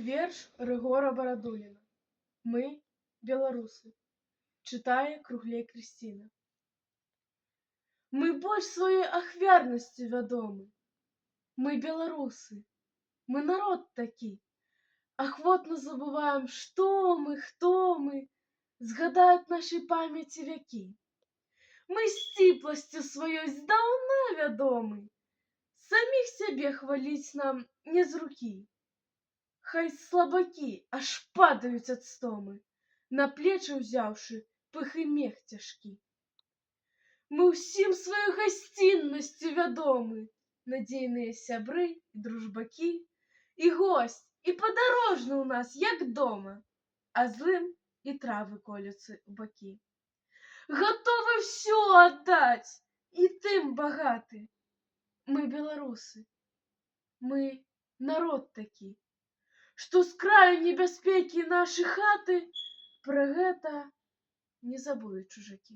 Верш Рыгора Барадуліна. Мы беларусы. Чытае Круглей Крысціна. Мы больш сваёй ахвярнасцю вядомы. Мы беларусы. Мы народ такі. Ахвотна забываем, што мы, хто мы, згадаюць нашай памяці вякі. Мы сціпласцю сваёй здаўна вядомы. Саміх сябе хваліць нам не з рукі. Хай слабакі аж падаюць ад стомы, на плечы ўзяўшы пых і мех цяжкі. Мы ўсім сваёй гасціннасцю вядомы, надзейныя сябры і дружбакі, і госць, і падарожны ў нас, як дома, а злым і травы колюцца ў бакі. Гатовы ўсё аддаць, і тым багаты. Мы беларусы, мы народ такі, што з краю небяспекі нашы хаты пра гэта не забудуць чужакі.